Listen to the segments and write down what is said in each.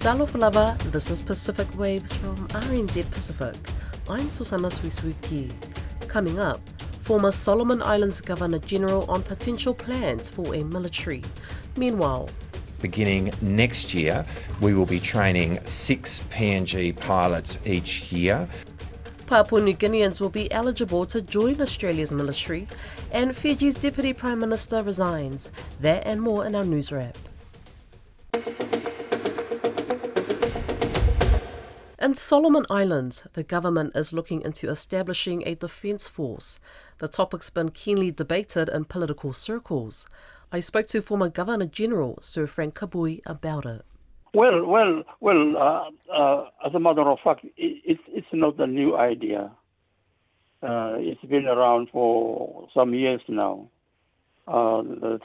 Talofa lava, this is Pacific Waves from RNZ Pacific. I'm Susana Suisuki. Coming up, former Solomon Islands Governor-General on potential plans for a military. Meanwhile, beginning next year, we will be training 6 PNG pilots each year. Papua New Guineans will be eligible to join Australia's military, and Fiji's Deputy Prime Minister resigns. That and more in our news wrap. In Solomon Islands, the government is looking into establishing a defence force. The topic's been keenly debated in political circles. I spoke to former Governor-General Sir Frank Kabui about it. Well. As a matter of fact, it's not a new idea. It's been around for some years now. The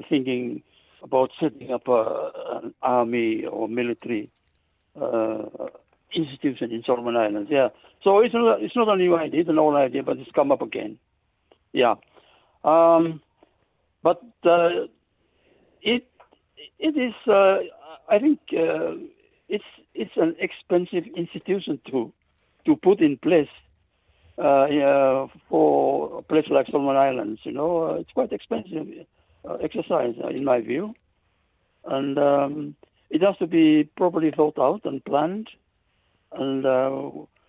thinking about setting up an army or military institution in Solomon Islands. Yeah. So it's not a new idea. It's an old idea, but it's come up again. Yeah. But it is. I think it's an expensive institution to put in place for a place like Solomon Islands. It's quite expensive exercise in my view, and it has to be properly thought out and planned, and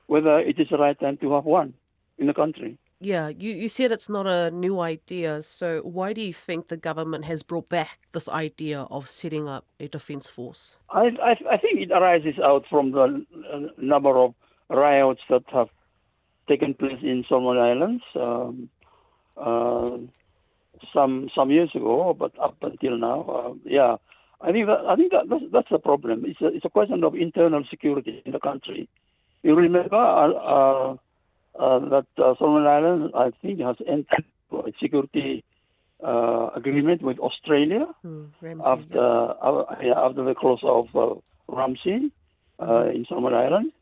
whether it is the right time to have one in the country. Yeah, you said it's not a new idea, so why do you think the government has brought back this idea of setting up a defence force? I think it arises out from the number of riots that have taken place in Solomon Islands some years ago, but up until now, I think that's the problem. It's a question of internal security in the country. You remember that Solomon Islands, I think, has entered a security agreement with Australia after the close of Ramsey in Solomon Islands.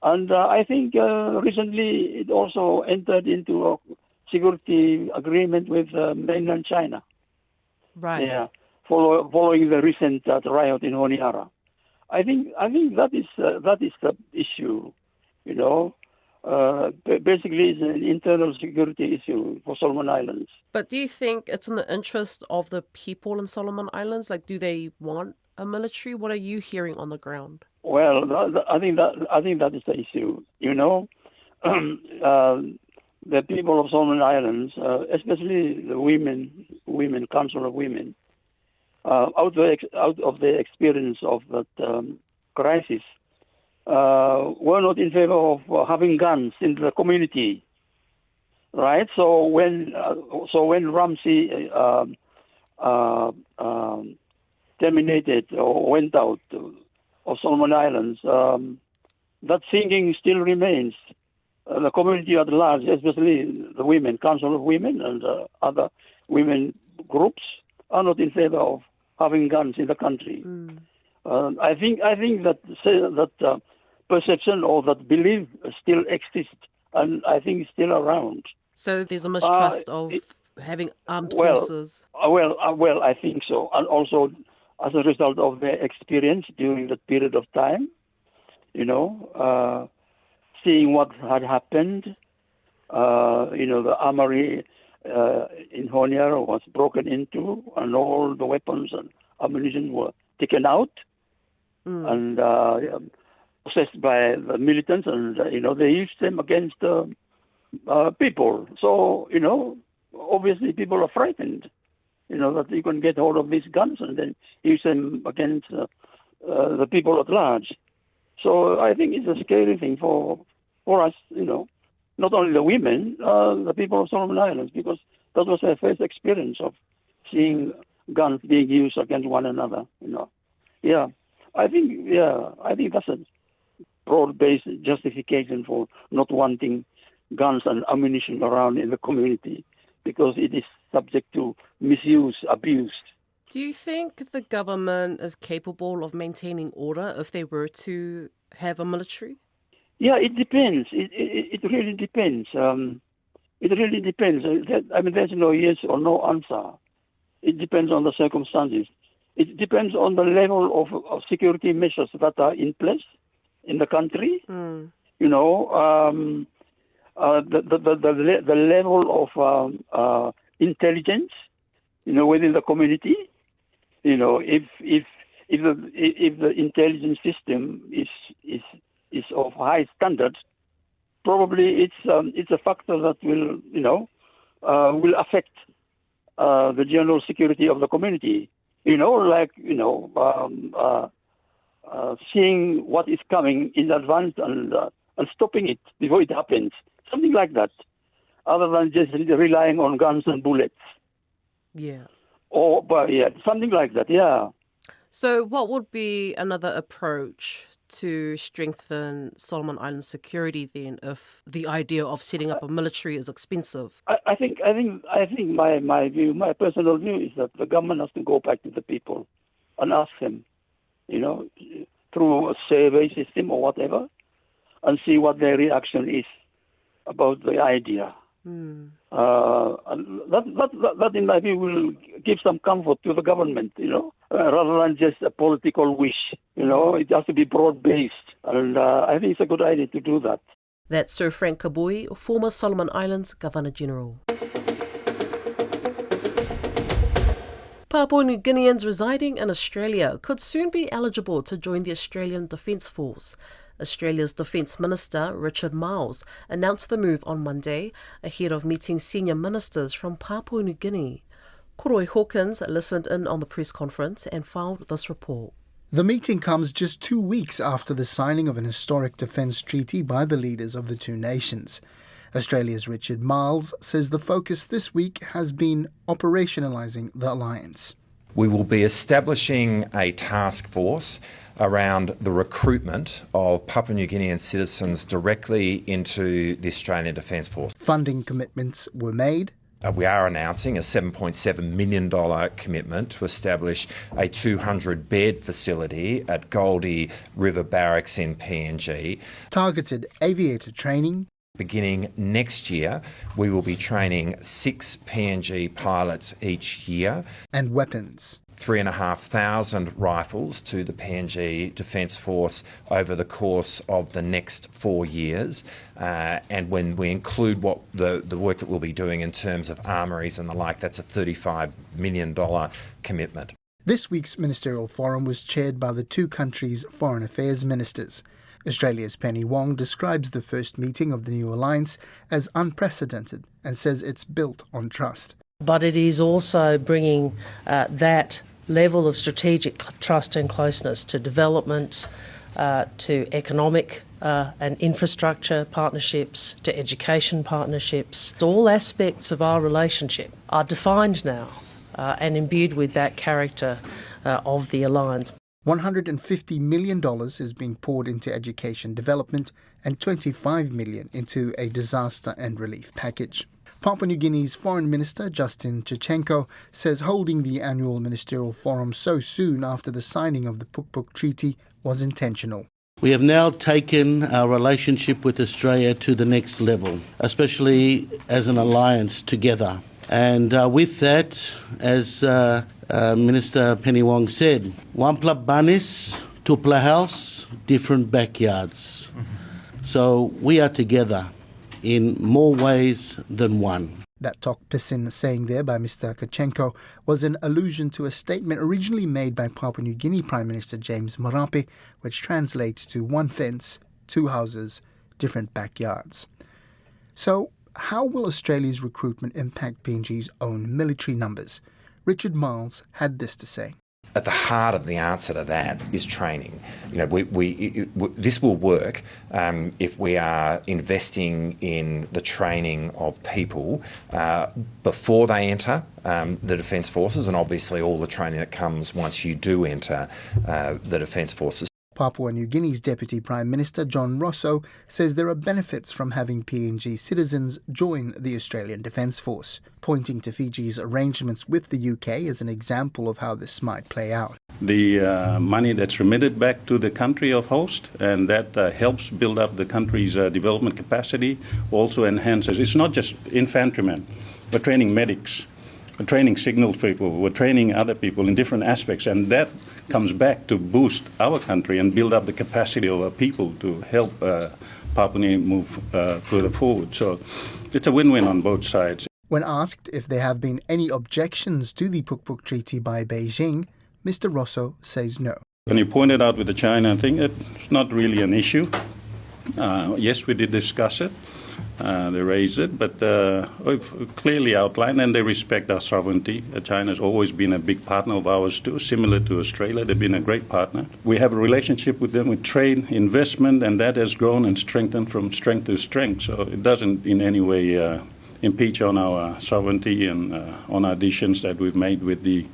And I think recently it also entered into a security agreement with mainland China. Right. Yeah, following the recent riot in Honiara. I think that is the issue. Basically, it's an internal security issue for Solomon Islands. But do you think it's in the interest of the people in Solomon Islands? Like, do they want a military? What are you hearing on the ground? Well, I think that is the issue. The people of Solomon Islands, especially the women, Council of Women, out of the experience of that crisis, were not in favor of having guns in the community, right? So when Ramsey terminated or went out of Solomon Islands, that thinking still remains. The community at large, especially the women, Council of Women and other women groups, are not in favor of having guns in the country. I think that perception or that belief still exists, and I think it's still around. So there's a mistrust of having armed forces. Well, I think so, and also as a result of their experience during that period of time, seeing what had happened. The armory in Honiara was broken into, and all the weapons and ammunition were taken out and possessed by the militants, and they used them against people. So obviously people are frightened. That you can get hold of these guns and then use them against the people at large. So I think it's a scary thing for us, not only the women, the people of Solomon Islands, because that was their first experience of seeing guns being used against one another. Yeah, I think that's a broad-based justification for not wanting guns and ammunition around in the community, because it is subject to misuse, abuse. Do you think the government is capable of maintaining order if they were to have a military? Yeah, it depends. It really depends. It really depends. There's no yes or no answer. It depends on the circumstances. it depends on the level of security measures that are in place in the country. You know, the level of intelligence, you know, within the community. You know, if the intelligence system is of high standards, probably it's a factor that will, you know, will affect the general security of the community. You know, like, you know, seeing what is coming in advance and stopping it before it happens, something like that, other than just relying on guns and bullets. Yeah. Or, but yeah, something like that. Yeah. So what would be another approach to strengthen Solomon Islands security then, if the idea of setting up a military is expensive? I think my view, my personal view, is that the government has to go back to the people and ask them, you know, through a survey system or whatever, and see what their reaction is about the idea. And that in my view will give some comfort to the government, you know, rather than just a political wish. You know, it has to be broad-based, and I think it's a good idea to do that. That's Sir Frank Kabui, former Solomon Islands Governor-General. Papua New Guineans residing in Australia could soon be eligible to join the Australian Defence Force. Australia's Defence Minister, Richard Marles, announced the move on Monday ahead of meeting senior ministers from Papua New Guinea. Koroi Hawkins listened in on the press conference and filed this report. The meeting comes just 2 weeks after the signing of an historic defence treaty by the leaders of the two nations. Australia's Richard Marles says the focus this week has been operationalising the alliance. We will be establishing a task force around the recruitment of Papua New Guinean citizens directly into the Australian Defence Force. Funding commitments were made. We are announcing a $7.7 million commitment to establish a 200-bed facility at Goldie River Barracks in PNG. Targeted aviator training. Beginning next year, we will be training 6 PNG pilots each year. And weapons. 3,500 rifles to the PNG Defence Force over the course of the next 4 years. And when we include what the work that we'll be doing in terms of armories and the like, that's a $35 million commitment. This week's ministerial forum was chaired by the two countries' foreign affairs ministers. Australia's Penny Wong describes the first meeting of the new alliance as unprecedented and says it's built on trust. But it is also bringing that level of strategic trust and closeness to development, to economic and infrastructure partnerships, to education partnerships. All aspects of our relationship are defined now and imbued with that character of the alliance. $150 million is being poured into education development and $25 million into a disaster and relief package. Papua New Guinea's Foreign Minister, Justin Chichenko, says holding the annual ministerial forum so soon after the signing of the Puk-Puk Treaty was intentional. We have now taken our relationship with Australia to the next level, especially as an alliance together. And with that, as Minister Penny Wong said, Wampla Banis, Tupla House, different backyards. So we are together in more ways than one. That Tok Pisin saying there by Mr. Chichenko was an allusion to a statement originally made by Papua New Guinea Prime Minister James Marape, which translates to one fence, two houses, different backyards. So, how will Australia's recruitment impact PNG's own military numbers? Richard Marles had this to say. At the heart of the answer to that is training. You know, this will work if we are investing in the training of people before they enter the Defence Forces, and obviously all the training that comes once you do enter the Defence Forces. Papua New Guinea's Deputy Prime Minister John Rosso says there are benefits from having PNG citizens join the Australian Defence Force, pointing to Fiji's arrangements with the UK as an example of how this might play out. The money that's remitted back to the country of host, and that helps build up the country's development capacity, also enhances. It's not just infantrymen, but training medics, training signals people, we're training other people in different aspects, and that comes back to boost our country and build up the capacity of our people to help Papua New Guinea move further forward. So it's a win-win on both sides. When asked if there have been any objections to the Puk Puk Treaty by Beijing, Mr. Rosso says no. When you pointed out with the China thing, it's not really an issue. Yes, we did discuss it. They raised it, but we've clearly outlined, and they respect our sovereignty. China's always been a big partner of ours too, similar to Australia. They've been a great partner. We have a relationship with them with trade, investment, and that has grown and strengthened from strength to strength. So it doesn't in any way impeach on our sovereignty and on our decisions that we've made with the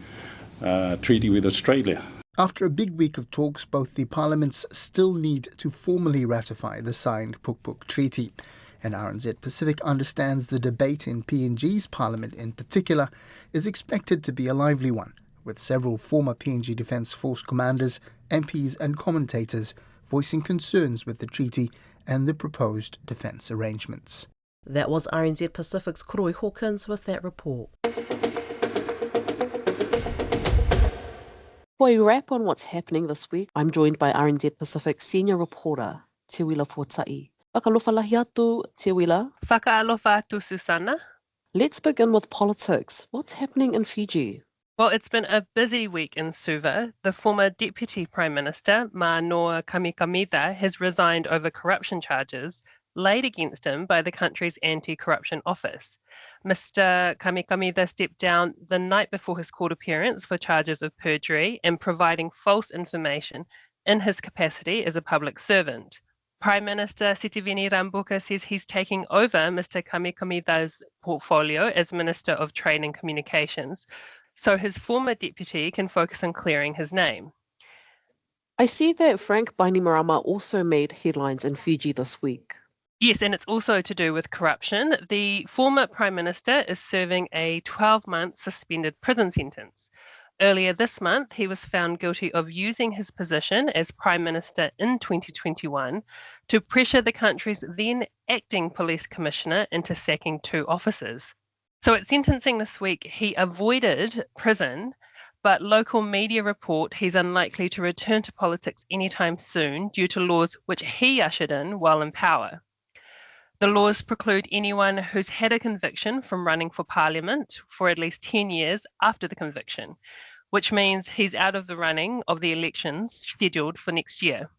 treaty with Australia. After a big week of talks, both the parliaments still need to formally ratify the signed Puk Puk Treaty. And RNZ Pacific understands the debate in PNG's parliament in particular is expected to be a lively one, with several former PNG Defence Force commanders, MPs and commentators voicing concerns with the treaty and the proposed defence arrangements. That was RNZ Pacific's Koroi Hawkins with that report. For a wrap on what's happening this week, I'm joined by RNZ Pacific senior reporter, Teuila Fuatai. Whakalofa lahi atu, Teuila. Whakaalofa atu, Susana. Let's begin with politics. What's happening in Fiji? Well, it's been a busy week in Suva. The former Deputy Prime Minister, Manoa Kamikamida, has resigned over corruption charges laid against him by the country's anti-corruption office. Mr. Kamikamida stepped down the night before his court appearance for charges of perjury and providing false information in his capacity as a public servant. Prime Minister Sitiveni Rabuka says he's taking over Mr. Kamikamida's portfolio as Minister of Trade and Communications, so his former deputy can focus on clearing his name. I see that Frank Bainimarama also made headlines in Fiji this week. Yes, and it's also to do with corruption. The former Prime Minister is serving a 12-month suspended prison sentence. Earlier this month, he was found guilty of using his position as Prime Minister in 2021 to pressure the country's then acting police commissioner into sacking 2 officers. So at sentencing this week, he avoided prison, but local media report he's unlikely to return to politics anytime soon due to laws which he ushered in while in power. The laws preclude anyone who's had a conviction from running for parliament for at least 10 years after the conviction, which means he's out of the running of the elections scheduled for next year.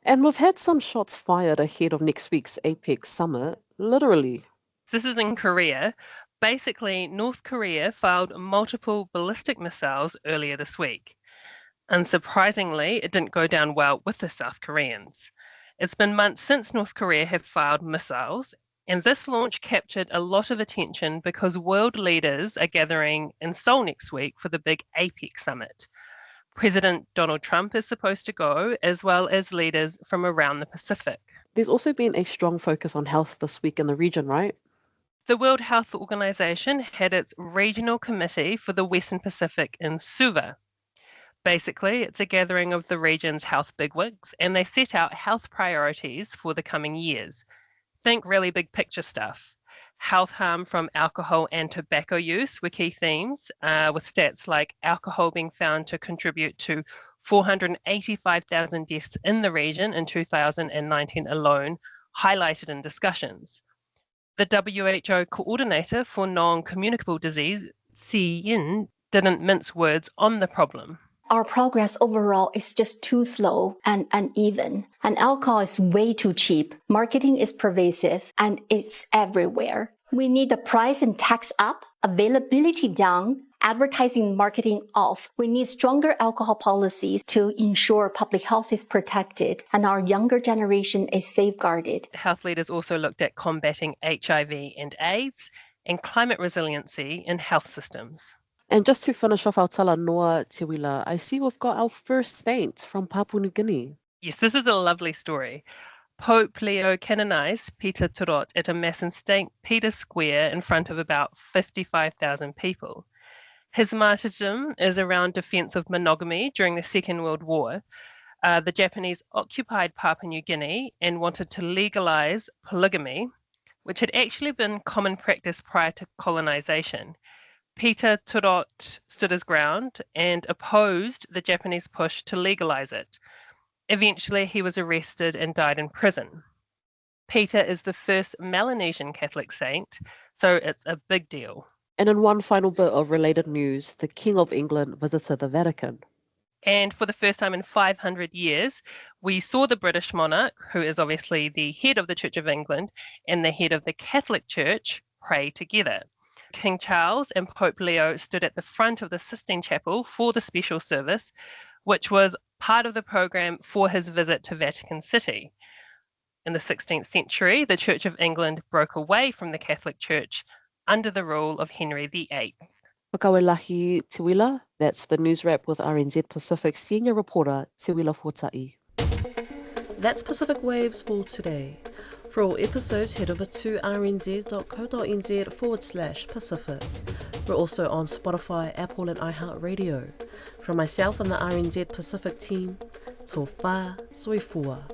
And we've had some shots fired ahead of next week's APEC summit, literally. This is in Korea. Basically, North Korea fired multiple ballistic missiles earlier this week. Unsurprisingly, it didn't go down well with the South Koreans. It's been months since North Korea have fired missiles, and this launch captured a lot of attention because world leaders are gathering in Seoul next week for the big APEC summit. President Donald Trump is supposed to go, as well as leaders from around the Pacific. There's also been a strong focus on health this week in the region, right? The World Health Organization had its regional committee for the Western Pacific in Suva. Basically, it's a gathering of the region's health bigwigs, and they set out health priorities for the coming years. Think really big picture stuff. Health harm from alcohol and tobacco use were key themes, with stats like alcohol being found to contribute to 485,000 deaths in the region in 2019 alone, highlighted in discussions. The WHO coordinator for non-communicable disease, Si Yin, didn't mince words on the problem. Our progress overall is just too slow and uneven. And alcohol is way too cheap. Marketing is pervasive and it's everywhere. We need the price and tax up, availability down, advertising and marketing off. We need stronger alcohol policies to ensure public health is protected and our younger generation is safeguarded. Health leaders also looked at combating HIV and AIDS and climate resiliency in health systems. And just to finish off our tala noa, Teuila, I see we've got our first saint from Papua New Guinea. Yes, this is a lovely story. Pope Leo canonized Peter Turot at a mass in St. Peter's Square in front of about 55,000 people. His martyrdom is around defense of monogamy during the Second World War. The Japanese occupied Papua New Guinea and wanted to legalize polygamy, which had actually been common practice prior to colonization. Peter Turot stood his ground and opposed the Japanese push to legalise it. Eventually, he was arrested and died in prison. Peter is the first Melanesian Catholic saint, so it's a big deal. And in one final bit of related news, the King of England visited the Vatican. And for the first time in 500 years, we saw the British monarch, who is obviously the head of the Church of England, and the head of the Catholic Church pray together. King Charles and Pope Leo stood at the front of the Sistine Chapel for the special service, which was part of the program for his visit to Vatican City. In the 16th century, the Church of England broke away from the Catholic Church under the rule of Henry VIII. Whakawelahi Teuila, that's the news wrap with RNZ Pacific senior reporter Teuila Fuatai. That's Pacific Waves for today. For all episodes, head over to rnz.co.nz/Pacific. We're also on Spotify, Apple and iHeartRadio. From myself and the RNZ Pacific team, tō whā soifua.